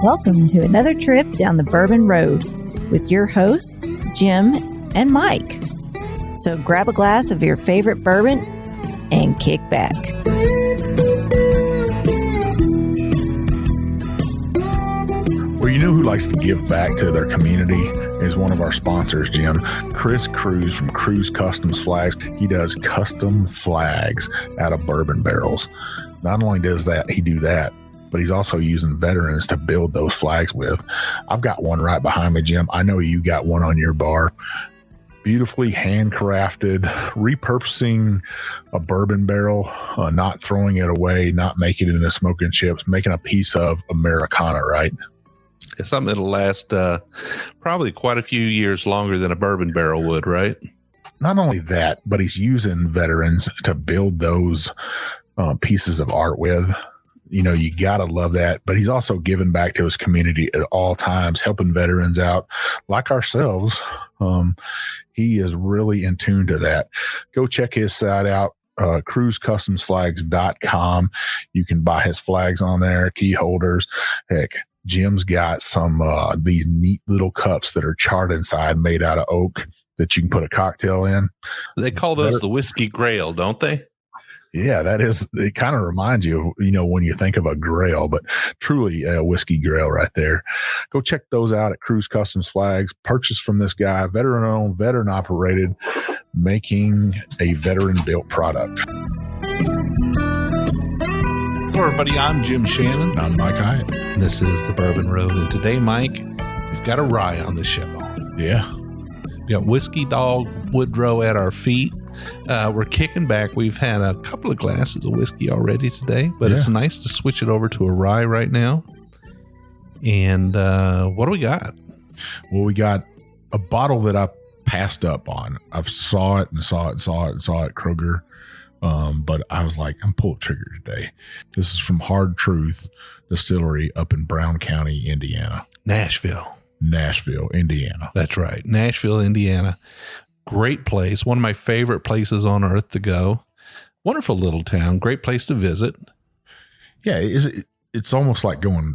Welcome to another trip down the Bourbon Road with your hosts, Jim and Mike. So grab a glass of your favorite bourbon and kick back. Well, you know who likes to give back to their community is one of our sponsors, Jim. Chris Cruz from Cruz Customs Flags. He does custom flags out of bourbon barrels. Not only does he do that, but he's also using veterans to build those flags with. I've got one right behind me, Jim. I know you got one on your bar. Beautifully handcrafted, repurposing a bourbon barrel, not throwing it away, not making it into smoking chips, making a piece of Americana, right? It's something that'll last probably quite a few years longer than a bourbon barrel would, right? Not only that, but he's using veterans to build those pieces of art with. You know, you got to love that. But he's also giving back to his community at all times, helping veterans out like ourselves. He is really in tune to that. Go check his site out, cruzcustomsflags.com. You can buy his flags on there, key holders. Heck, Jim's got some these neat little cups that are charred inside, made out of oak, that you can put a cocktail in. They call those the whiskey grail, don't they? Yeah, that is. It kind of reminds you of, when you think of a grail, but truly a whiskey grail right there. Go check those out at Cruz Customs Flags. Purchase from this guy, veteran owned, veteran operated, making a veteran built product. Hello, everybody. I'm Jim Shannon. I'm Mike Hyatt. And this is the Bourbon Road. And today, Mike, we've got a rye on the show. Yeah. We got Whiskey Dog Woodrow at our feet. We're kicking back. We've had a couple of glasses of whiskey already today, but It's nice to switch it over to a rye right now. And what do we got? Well, we got a bottle that I passed up on. I've saw it at Kroger. But I was like, I'm pulling trigger today. This is from Hard Truth Distillery up in Brown County, Indiana. Nashville, Indiana. That's right. Nashville, Indiana. Great place. One of my favorite places on earth to go. Wonderful little town. Great place to visit. Yeah. It's almost like going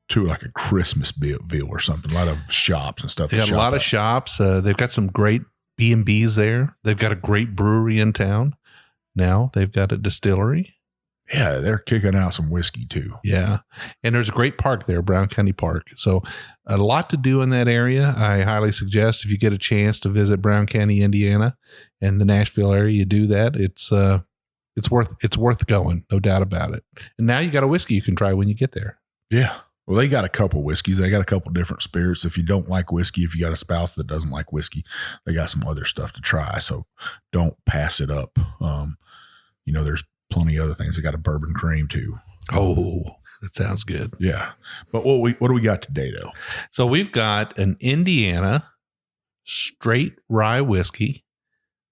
to like a Christmas Ville or something. A lot of shops and stuff. They got a lot of shops. They've got some great B&Bs there. They've got a great brewery in town. Now they've got a distillery. Yeah, they're kicking out some whiskey too. Yeah. And there's a great park there, Brown County Park. So a lot to do in that area. I highly suggest if you get a chance to visit Brown County, Indiana and the Nashville area, you do that. It's worth going, no doubt about it. And now you got a whiskey you can try when you get there. Yeah. Well, they got a couple whiskeys. They got a couple different spirits. If you don't like whiskey, if you got a spouse that doesn't like whiskey, they got some other stuff to try. So don't pass it up. There's plenty of other things. They got a bourbon cream too. Oh, that sounds good. Yeah. But what do we got today though? So we've got an Indiana Straight Rye whiskey,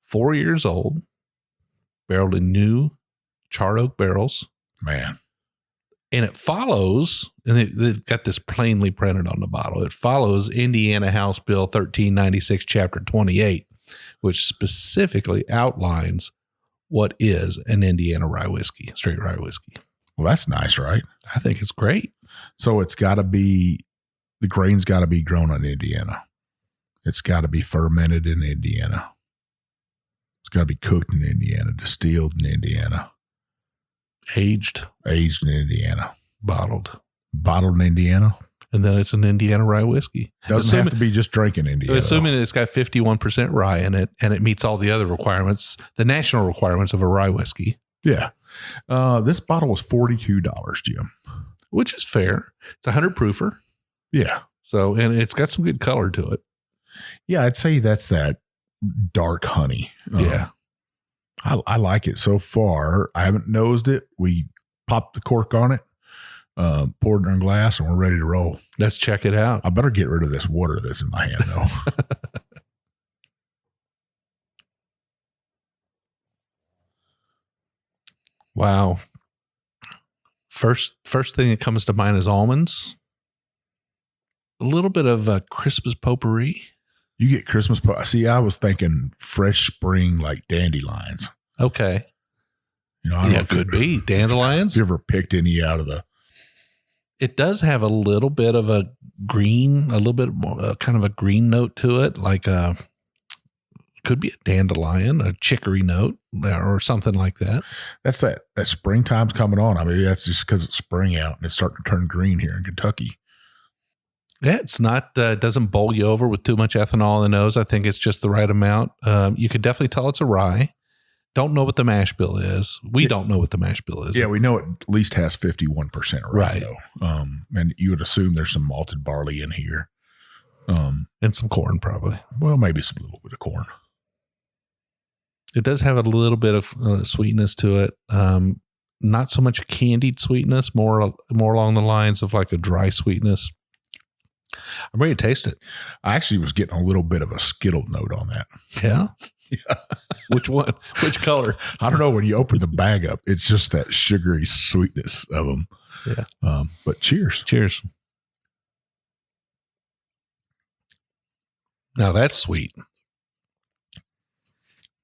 4 years old, barreled in new charred oak barrels. Man. And it follows, and they've got this plainly printed on the bottle. It follows Indiana House Bill 1396, Chapter 28, which specifically outlines what is an Indiana rye whiskey, straight rye whiskey. Well, that's nice, right? I think it's great. So the grain's got to be grown in Indiana. It's got to be fermented in Indiana. It's got to be cooked in Indiana, distilled in Indiana. Aged in Indiana. Bottled in Indiana. And then it's an Indiana rye whiskey. Doesn't have to be just drinking Indiana. Assuming it's got 51% rye in it and it meets all the other requirements, the national requirements of a rye whiskey. Yeah. This bottle was $42, Jim. Which is fair. It's a 100 proofer. Yeah. So, and it's got some good color to it. Yeah. I'd say that's that dark honey. Yeah. I like it so far. I haven't nosed it. We popped the cork on it, poured it in a glass, and we're ready to roll. Let's check it out. I better get rid of this water that's in my hand, though. Wow. First thing that comes to mind is almonds. A little bit of Christmas potpourri. You get Christmas. See, I was thinking fresh spring, like dandelions. Okay. I don't know if could be dandelions. Have you ever picked any out of It does have a little bit of a green, a little bit more, kind of a green note to it, like could be a dandelion, a chicory note, or something like that. That's that springtime's coming on. I mean, that's just because it's spring out and it's starting to turn green here in Kentucky. Yeah, it's not, doesn't bowl you over with too much ethanol in the nose. I think it's just the right amount. You could definitely tell it's a rye. Don't know what the mash bill is. We don't know what the mash bill is. Yeah, we know it at least has 51% rye, though. And you would assume there's some malted barley in here. And some corn, probably. Well, maybe some little bit of corn. It does have a little bit of sweetness to it. Not so much candied sweetness, more along the lines of like a dry sweetness. I'm ready to taste it. I actually was getting a little bit of a Skittle note on that. Yeah? Yeah. Which one? Which color? I don't know. When you open the bag up, it's just that sugary sweetness of them. Yeah. But cheers. Cheers. Now that's sweet.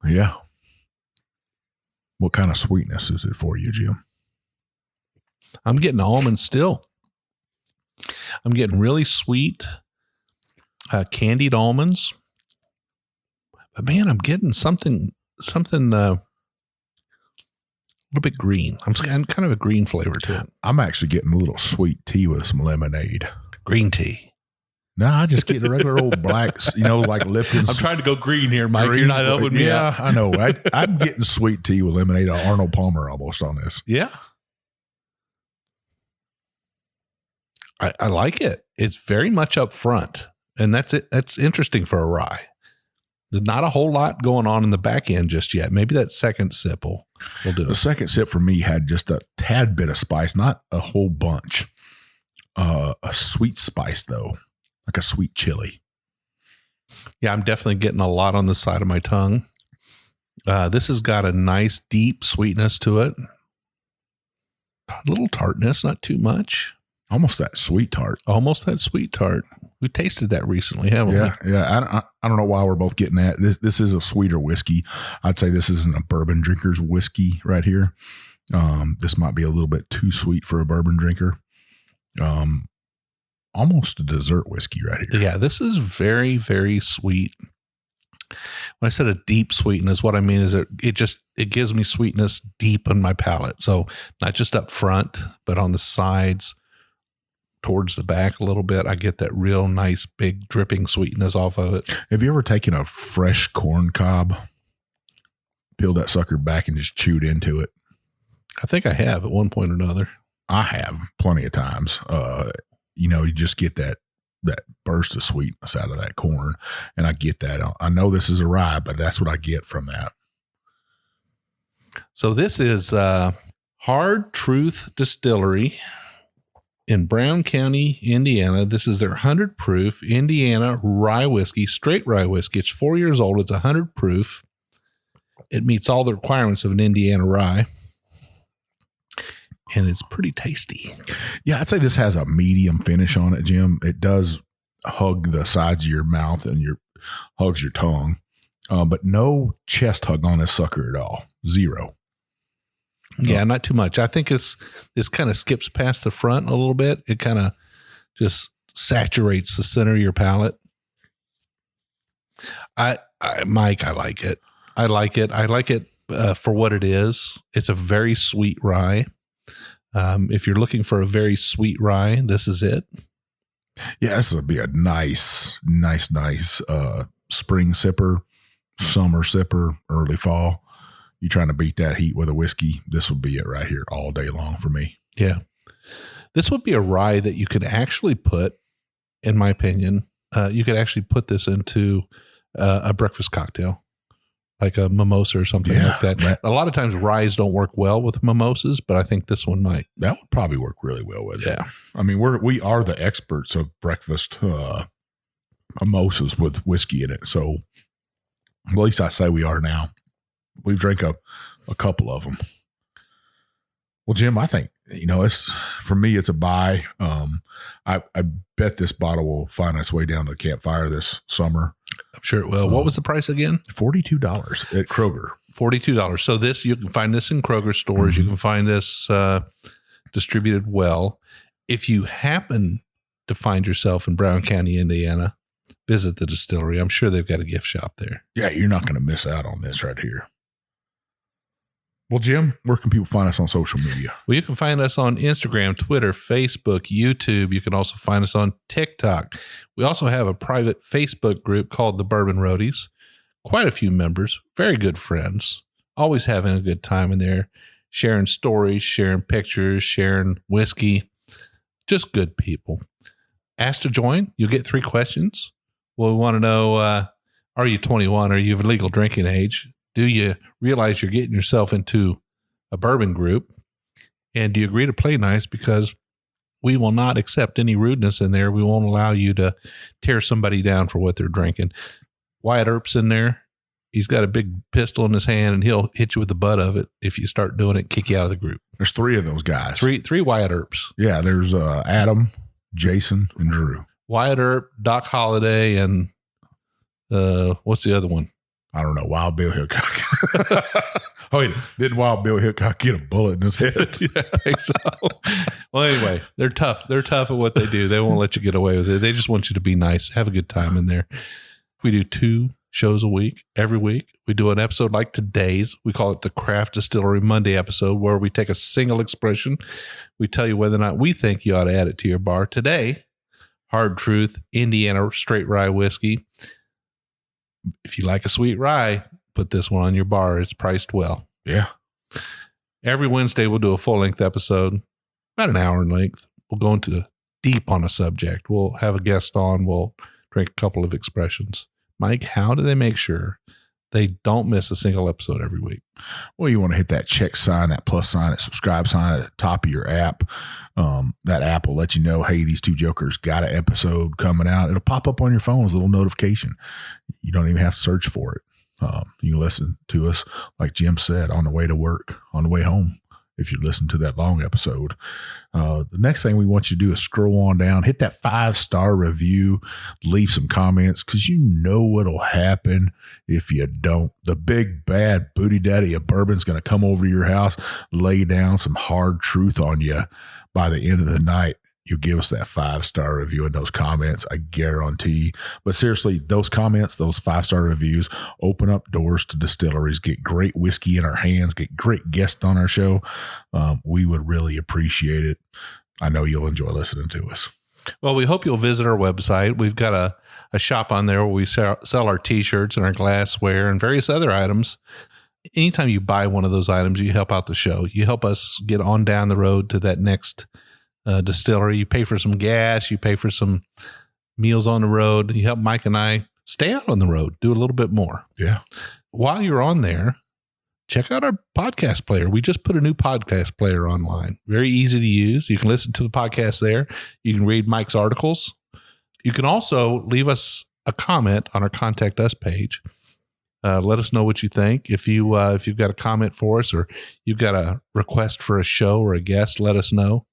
Yeah. What kind of sweetness is it for you, Jim? I'm getting almonds still. I'm getting really sweet, candied almonds. But man, I'm getting something a little bit green. I'm kind of a green flavor to it. I'm actually getting a little sweet tea with some lemonade. Green tea. No, I just get a regular old blacks, like Lipton's. I'm trying to go green here, Mike. You're not helping me out. I know. I'm getting sweet tea with lemonade. Arnold Palmer almost on this. Yeah. I like it. It's very much up front, and that's it. That's interesting for a rye. There's not a whole lot going on in the back end just yet. Maybe that second sip will do it. The second sip for me had just a tad bit of spice, not a whole bunch. A sweet spice, though, like a sweet chili. Yeah, I'm definitely getting a lot on the side of my tongue. This has got a nice, deep sweetness to it. A little tartness, not too much. Almost that sweet tart. We tasted that recently, haven't we? Yeah. I don't know why we're both getting that. This is a sweeter whiskey. I'd say this isn't a bourbon drinker's whiskey right here. This might be a little bit too sweet for a bourbon drinker. Almost a dessert whiskey right here. Yeah, this is very, very sweet. When I said a deep sweetness, what I mean is it gives me sweetness deep in my palate. So not just up front, but on the sides, towards the back a little bit. I get that real nice, big dripping sweetness off of it. Have you ever taken a fresh corn cob, peeled that sucker back and just chewed into it? I think I have at one point or another. I have plenty of times. You just get that burst of sweetness out of that corn. And I get that. I know this is a rye, but that's what I get from that. So this is Hard Truth Distillery in Brown County, Indiana. This is their 100 proof Indiana rye whiskey, straight rye whiskey. It's 4 years old. It's 100 proof. It meets all the requirements of an Indiana rye. And it's pretty tasty. Yeah, I'd say this has a medium finish on it, Jim. It does hug the sides of your mouth and hugs your tongue. But no chest hug on this sucker at all. Zero. Yeah, not too much. I think this kind of skips past the front a little bit. It kind of just saturates the center of your palate. Mike, I like it. I like it for what it is. It's a very sweet rye. If you're looking for a very sweet rye, this is it. Yeah, this would be a nice spring sipper, summer sipper, early fall. You trying to beat that heat with a whiskey, this would be it right here all day long for me. Yeah. This would be a rye that you could actually put, in my opinion, you could actually put this into a breakfast cocktail, like a mimosa or something like that. Right. A lot of times ryes don't work well with mimosas, but I think this one might. That would probably work really well with it. Yeah. I mean, we are the experts of breakfast mimosas with whiskey in it. So at least I say we are now. We've drank a couple of them. Well, Jim, I think, for me, it's a buy. I bet this bottle will find its way down to the campfire this summer. I'm sure it will. What was the price again? $42 at Kroger. $42. So you can find this in Kroger stores. Mm-hmm. You can find this distributed well. If you happen to find yourself in Brown County, Indiana, visit the distillery. I'm sure they've got a gift shop there. Yeah, you're not going to miss out on this right here. Well, Jim, where can people find us on social media? Well, you can find us on Instagram, Twitter, Facebook, YouTube. You can also find us on TikTok. We also have a private Facebook group called the Bourbon Roadies. Quite a few members, very good friends, always having a good time in there, sharing stories, sharing pictures, sharing whiskey. Just good people. Ask to join. You'll get 3 questions. Well, we want to know, are you 21? Are you of legal drinking age? Do you realize you're getting yourself into a bourbon group? And do you agree to play nice? Because we will not accept any rudeness in there. We won't allow you to tear somebody down for what they're drinking. Wyatt Earp's in there. He's got a big pistol in his hand, and he'll hit you with the butt of it if you start doing it, kick you out of the group. There's 3 of those guys. Three Wyatt Earp's. Yeah, there's Adam, Jason, and Drew. Wyatt Earp, Doc Holliday, and what's the other one? I don't know. Wild Bill Hickok. Oh, wait. Did Wild Bill Hickok get a bullet in his head? Yeah, I think so. Well, anyway, they're tough. They're tough at what they do. They won't let you get away with it. They just want you to be nice, have a good time in there. We do 2 shows a week, every week. We do an episode like today's. We call it the Craft Distillery Monday episode, where we take a single expression. We tell you whether or not we think you ought to add it to your bar. Today, Hard Truth, Indiana Straight Rye whiskey. If you like a sweet rye, put this one on your bar. It's priced well. Yeah. Every Wednesday, we'll do a full-length episode, about an hour in length. We'll go into deep on a subject. We'll have a guest on. We'll drink a couple of expressions. Mike, how do they make sure they don't miss a single episode every week? Well, you want to hit that check sign, that plus sign, that subscribe sign at the top of your app. That app will let you know, hey, these 2 jokers got an episode coming out. It'll pop up on your phone as a little notification. You don't even have to search for it. You can listen to us, like Jim said, on the way to work, on the way home, if you listen to that long episode. The next thing we want you to do is scroll on down, hit that 5-star review, leave some comments, because you know what'll happen if you don't. The big bad booty daddy of bourbon's going to come over to your house, lay down some hard truth on you. By the end of the night, you'll give us that 5-star review and those comments, I guarantee. But seriously, those comments, those 5-star reviews open up doors to distilleries, get great whiskey in our hands, get great guests on our show. We would really appreciate it. I know you'll enjoy listening to us. Well, we hope you'll visit our website. We've got a shop on there where we sell our T-shirts and our glassware and various other items. Anytime you buy one of those items, you help out the show. You help us get on down the road to that next distillery. You pay for some gas. You pay for some meals on the road. You help Mike and I stay out on the road, do a little bit more. Yeah. While you're on there, check out our podcast player. We just put a new podcast player online. Very easy to use. You can listen to the podcast there. You can read Mike's articles. You can also leave us a comment on our Contact Us page. Let us know what you think. If you've got a comment for us, or you've got a request for a show or a guest, let us know.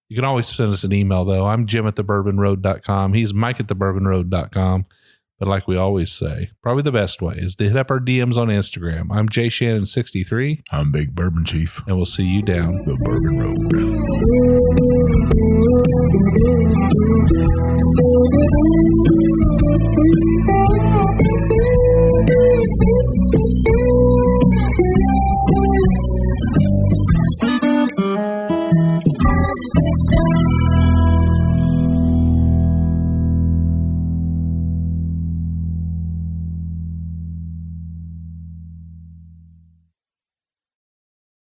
You can always send us an email, though. I'm Jim at thebourbonroad.com. He's Mike at thebourbonroad.com. But like we always say, probably the best way is to hit up our DMs on Instagram. I'm JShannon63. I'm Big Bourbon Chief. And we'll see you down the Bourbon Road.